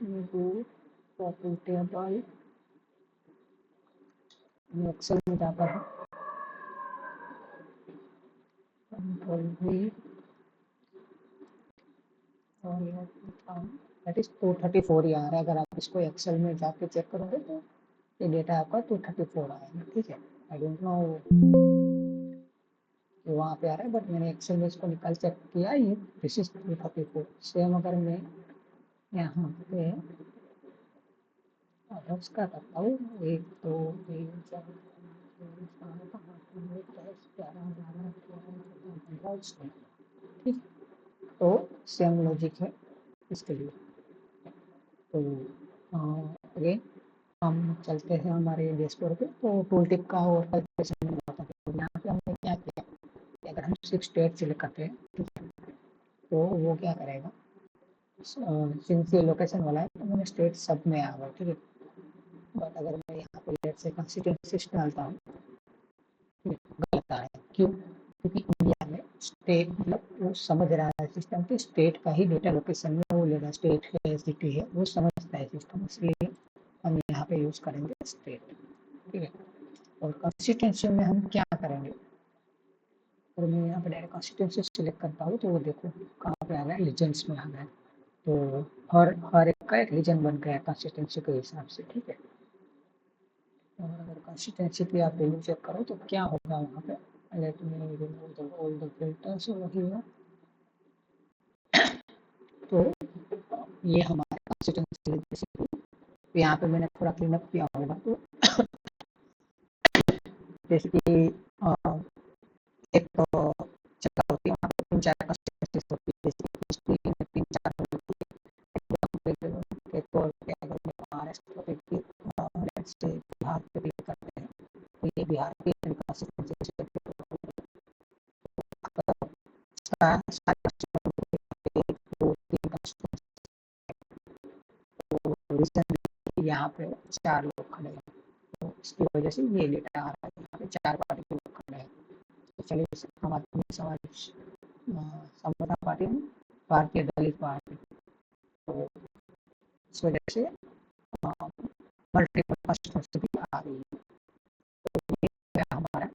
do property table Excel में जाकर control V और दैट इज 234 ही आ रहा है। अगर आप इसको एक्सेल में जाके चेक करोगे तो ये डेटा आपका 234 आएगा। ठीक है, आई डोंट नो वहाँ पे आ रहा है, बट मैंने एक्सेल में इसको निकाल चेक किया, ये दिस इज 234। सेम अगर मैं यहाँ पे अदर्स का करता हूँ 1 2 3 4 ठीक, तो सेम लॉजिक है इसके लिए। तो अगेन हम चलते हैं हमारे डैशबोर्ड पे। तो टूल टिप का और कैलकुलेशन में होता है। तो यहाँ पे हमने क्या किया, अगर हम 6 स्टेट सिलेक्ट करते हैं, ठीक है, तो वो क्या करेगा, सिंस ये लोकेशन वाला है तो मैंने स्टेट सब में आ गया। ठीक है, बट अगर मैं यहाँ पे लेट से कंस्टिट्यूएंसीज डालता हूँ, गलत है। क्यों? क्योंकि इंडिया में स्टेट मतलब वो समझ रहा है सिस्टम कि स्टेट का ही डेटा लोकेशन में वो लेगा, स्टेट है सिटी है वो समझता है सिस्टम, इसलिए हम यहाँ पे यूज करेंगे स्टेट। ठीक है, और कंस्टिट्यूएंसी में हम क्या करेंगे, और मैं यहाँ पे डायरेक्ट कंस्टिट्यूएंसी सिलेक्ट करता हूँ तो वो देखो कहाँ पे आ गया, रीजन्स में आ गया। तो हर एक का एक रीजन बन गया कंस्टिट्यूएंसी के हिसाब से। ठीक है, और अगर कंस्टिट्यूएंसी पे आप वैल्यू चेक करो तो क्या होगा वहाँ पे, let me remove all the filters over here. तो ये हमारे कंस्टिट्यूएंसी यहाँ पे मैंने थोड़ा क्लीन अप किया होगा। तो जैसे कि एक जगह होती है वहाँ पे 3-4 कंस्टिट्यूएंसीज होती है, जैसे हिस्ट्री में 3-4 होती है। एक और अगर मैं महाराष्ट्र पे लेट्स से बिहार पे क्लिक करते हैं तो ये बिहार की कंस्टिट्यूएंसी यहाँ पे 4 लोग खड़े हैं, तो इसकी वजह से ये डेटा आ रहा है। यहाँ पे 4 पार्टी के लोग खड़े हैं। तो चलिए हम आदमी समाज समता पार्टी, भारतीय दलित पार्टी, तो इस वजह से मल्टीपल कंस्टिट्यूएंसी आ रही है। तो ये हमारा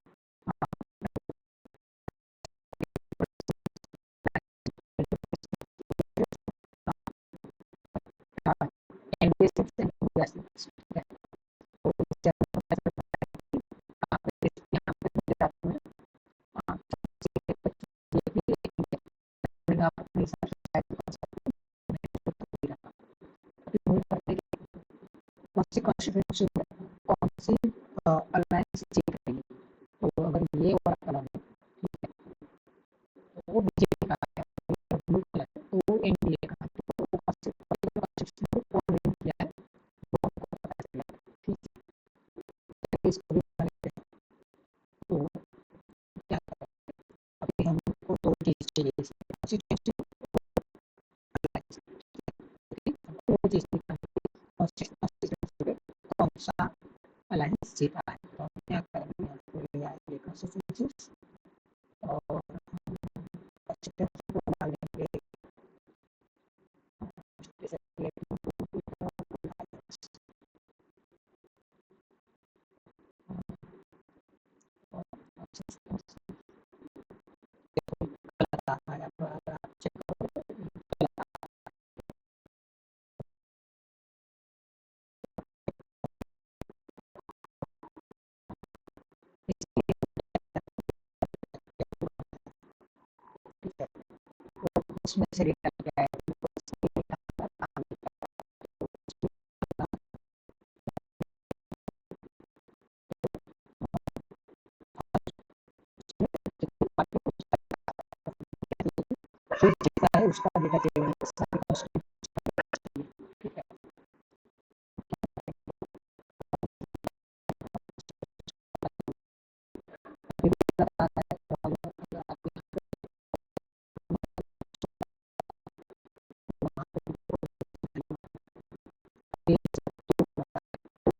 कॉन्स्टिट्यूएंसी कौन सी अलायंस जीत रही है, तो अगर ये वाला कलर है, ठीक है, तो वो बीजेपी का है, ब्लू कलर है तो वो एनडीए का है। तो वो कॉन्स्टिट्यूएंसी को कौन विन किया है वो हमको पता चलेगा। ठीक है, इसको भी बना लेते हैं। तो क्या करें, अभी हमको 2 चीज चाहिए, कॉन्स्टिट्यूएंसी वो चीज कॉन्स्टिट्यूएंसी पे कौन सा अलायंस जीता है। तो हम क्या करेंगे, ले आएंगे कंस्टिट्यूएंसीज और कंस्टिट्यूएंसी को डालेंगे उसमें से रिटर्न क्या है, उसका डेटा चाहिए। ठीक है,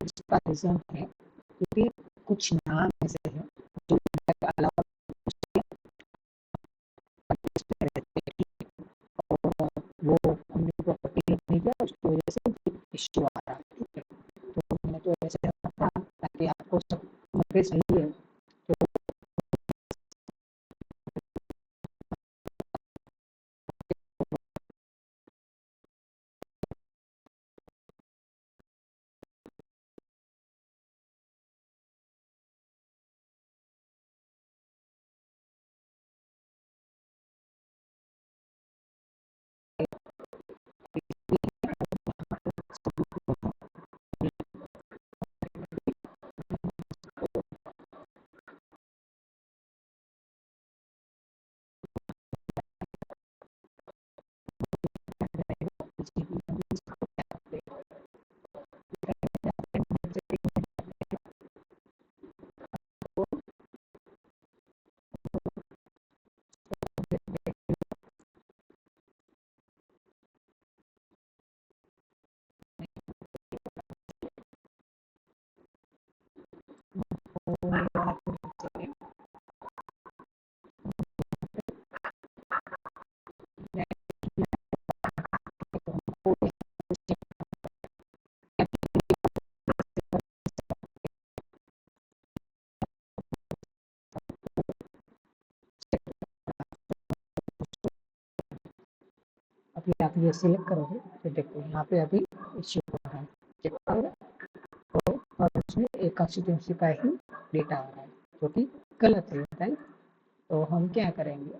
इसका रीजन है क्योंकि कुछ नाम ऐसे हैं जो अलावा वो हमने प्रॉपर्टी नहीं किया, उसकी वजह से इश्यू आ रहा है, ठीक है। तो मैंने तो ऐसे रखा ताकि आपको सब सही है। तो अभी आप ये सिलेक्ट करोगे तो देखो यहाँ पे अभी इश्यू हो रहा है, चेक करोगे तो और उसमें एक कंस्टिट्यूंसी का ही डेटा आ रहा है जो कि गलत है, राइट। तो हम क्या करेंगे,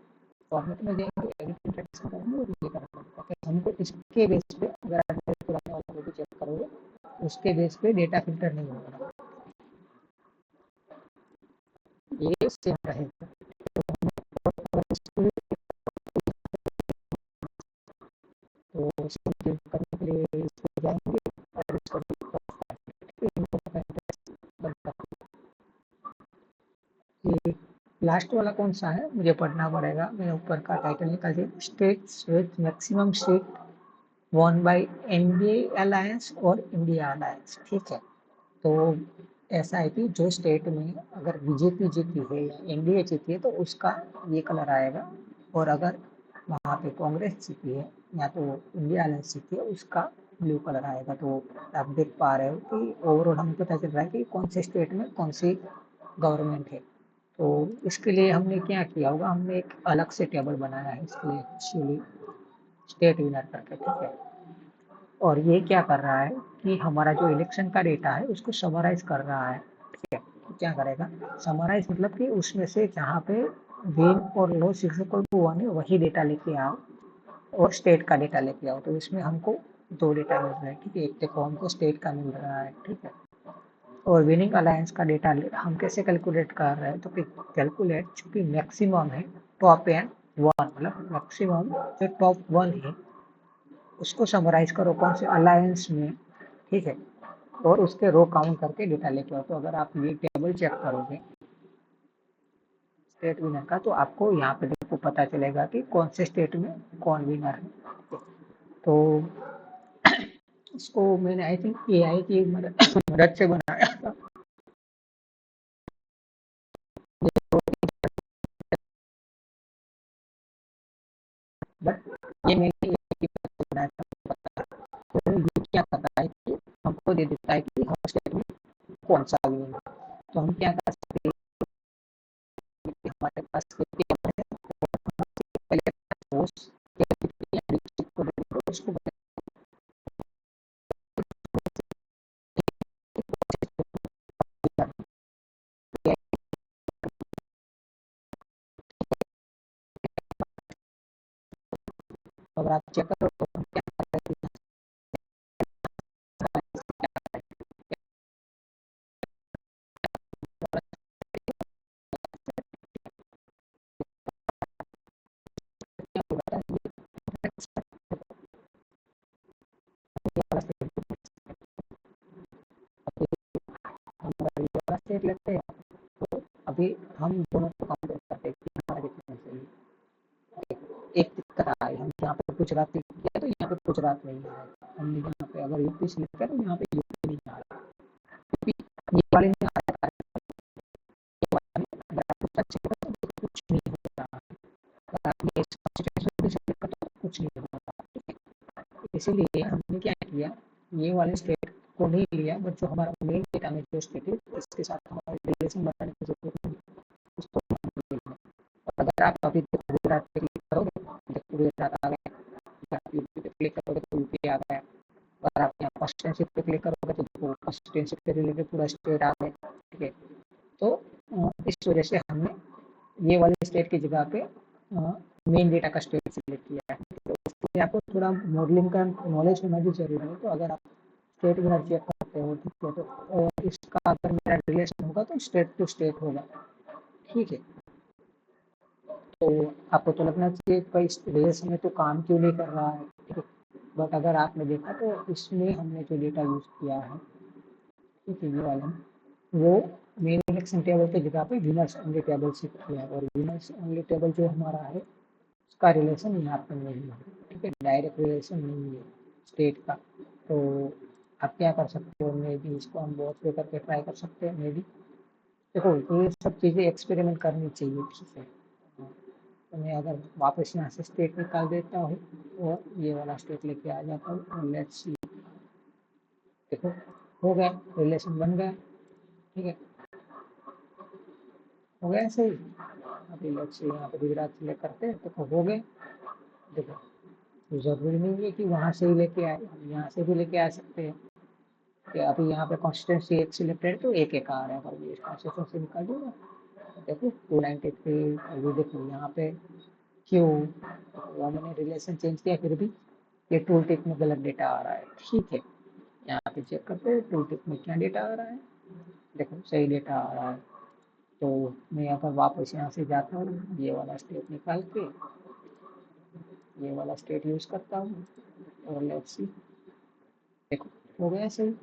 फॉर्मेट में जाएंगे, एडिट इंडेक्स करेंगे और ये करेंगे। हमको इसके बेस पे अगर आप पुराने वाले को भी चेक करोगे उसके बेस पे डेटा फिल्टर नहीं होगा, ये सेम रहेगा। तो इसको करने के लिए इस पे जाएंगे और इसको ये लास्ट वाला कौन सा है मुझे पढ़ना पड़ेगा, मैंने ऊपर का टाइटल निकाल दिया, states with maximum seat won by NDA alliance और इंडिया अलायंस, ठीक है। तो ऐसा है कि जो स्टेट में अगर बीजेपी जीती है या एनडीए जीती है तो उसका ये कलर आएगा, और अगर वहाँ पे कांग्रेस जीती है या तो इंडिया अलायंस जीती है उसका ब्लू कलर आएगा। तो आप देख पा रहे हो कि ओवरऑल हमें पता चल रहा है कि कौन से स्टेट में कौन सी गवर्नमेंट है। तो इसके लिए हमने क्या किया होगा, हमने एक अलग से टेबल बनाया है इसके लिए एक्चुअली स्टेट विनर करके, ठीक है। और ये क्या कर रहा है कि हमारा जो इलेक्शन का डेटा है उसको समराइज कर रहा है, ठीक है। क्या करेगा, समराइज मतलब कि उसमें से जहाँ पे विन और लॉस इक्वल टू 1 है वही डेटा लेके आओ और स्टेट का डेटा लेके आओ। तो इसमें हमको दो डेटा मिल रहा है, ठीक है। एक देखो हमको स्टेट का मिल रहा है, ठीक है, और विनिंग अलायंस का डेटा हम कैसे कैलकुलेट कर रहे हैं, तो कैलकुलेट चूंकि मैक्सिमम है टॉप एंड वन, मतलब मैक्सिमम जो टॉप वन है उसको समराइज करो कौन से अलायंस में, ठीक है, और उसके रो काउंट करके डेटा लेके आओ। तो अगर आप ये टेबल चेक करोगे स्टेट विनर का तो आपको यहाँ पे देखो पता चलेगा कि कौन से स्टेट में कौन विनर है। तो इसको मैंने आई थिंक एआई की मदद से बनाया था, बट ये मैंने बनाया था। तो ये क्या करता है कि हमको दे देता है कि हर स्टेट में कौन सा विन है। तो हम क्या कर सकते हैं कि हमारे पास उसको अगर आप चेक करो तो हम क्या करते हैं, स्टेट लेते हैं। तो अभी हम दोनों को कंपेयर करते हैं कि हमारा कितना सही है। एक दिक्कत आई, हम यहाँ पे गुजरात किया तो यहाँ पे गुजरात नहीं आ रहा, हमने यहाँ पे अगर यूपी सिलेक्ट किया तो यहाँ पे यूपी नहीं आ रहा, क्योंकि ये वाले में आ रहा है, ये वाले में अगर आपको टच करेगा तो कुछ नहीं हो रहा, अगर आप ये सिचुएशन भी सिलेक्ट करते तो कुछ नहीं हो रहा, ठीक है। इसीलिए हमने क्या किया, ये वाले स्टेट को नहीं लिया, बट जो हमारा मेन डेटा में जो स्टेट है इसके साथ हमारा रिलेशन बनाने की जरूरत नहीं, उसको और अगर आप अभी गुजरात पे क्लिक करोगे, गुजरात आ गया, यूपी पे क्लिक करोगे तो यूपी आ गया, और आप यहाँ कॉन्स्टिट्यूंसी पे क्लिक करोगे तो कॉन्स्टिट्यूंसी से रिलेटेड पूरा स्टेट आ गया। ठीक है, तो इस वजह से हमने ये वाले स्टेट की जगह पे मेन डेटा का स्टेट सिलेक्ट किया है। तो इसलिए आपको थोड़ा मॉडलिंग का नॉलेज होना भी जरूरी है। तो अगर आप स्टेट में चेक करते हो, ठीक है, तो इसका अगर मेरा रिलेशन होगा तो स्टेट टू स्टेट होगा। ठीक है, तो आपको तो लगना चाहिए कोई रिलेशन में तो काम क्यों नहीं कर रहा है, ठीक है, बट अगर आपने देखा तो इसमें हमने जो डेटा यूज किया है, ठीक है, ये वाला वो मेन इलेक्शन टेबल की जगह पे विनर्स ओनली टेबल से किया है, और विनर्स ओनली टेबल जो हमारा है उसका रिलेशन यहाँ पे नहीं है। ठीक है, डायरेक्ट रिलेशन नहीं है स्टेट का। तो आप क्या कर सकते हो, मे बी इसको हम बहुत पे करके ट्राई कर सकते हैं। मे बी देखो ये सब चीज़ें एक्सपेरिमेंट करनी चाहिए किसी से। तो मैं अगर वापस यहाँ से स्टेट निकाल देता हूँ और ये वाला स्टेट लेके आ जाता हूँ और लेट्स सी, देखो हो गया, रिलेशन बन गया। ठीक है, हो गया सही। अभी लेट्स सी यहाँ पे गुजरात सिलेक्ट करते हैं तो हो गए। देखो जरूरी नहीं है कि वहाँ से ही लेके आए, हम यहाँ से भी लेके आ सकते हैं। कि अभी यहाँ पे कॉन्स्टिट्यूंसी एक सिलेक्टेड तो एक एक आ रहा है, अगर ये कॉन्स्टिट्यूंसी निकाल दूंगा देखो 293। अभी देखो यहाँ पे क्यों, वो मैंने रिलेशन चेंज किया फिर भी ये टूल टिप में गलत डेटा आ रहा है। ठीक है, यहाँ पे चेक करते हैं टूल टिप में क्या डेटा आ रहा है, देखो सही डेटा आ रहा है। तो मैं अगर वापस यहाँ से जाता हूँ, ये वाला स्टेट निकाल के ये वाला स्टेट यूज करता हूँ और लेट्स सी, देखो हो गया सही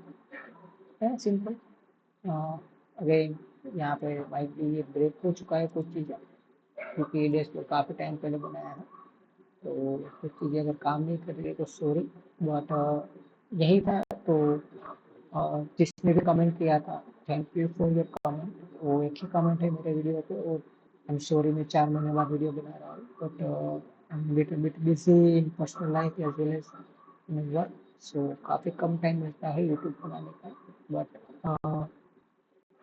है, सिंपल। अगेन यहाँ पे माइट भी ये ब्रेक हो चुका है कुछ चीज़ें, क्योंकि ये डैशबोर्ड काफ़ी टाइम पहले बनाया है, तो कुछ चीज़ें अगर काम नहीं कर रही है तो सॉरी, बट यही था। तो जिसने भी कमेंट किया था, thank you for your comment. वो एक ही कमेंट है मेरे वीडियो पे, और आई एम सॉरी मैं 4 महीने बाद वीडियो बना रहा हूँ, but I am little bit busy in personal life as well as in work, so काफ़ी कम टाइम मिलता है यूट्यूब बनाने का। बट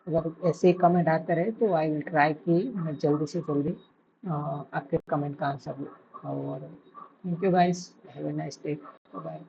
अगर ऐसे कमेंट आते रहे तो आई विल ट्राई कि मैं जल्दी से जल्दी आपके कमेंट का आंसर दूँ। और thank you guys, have a nice day, bye.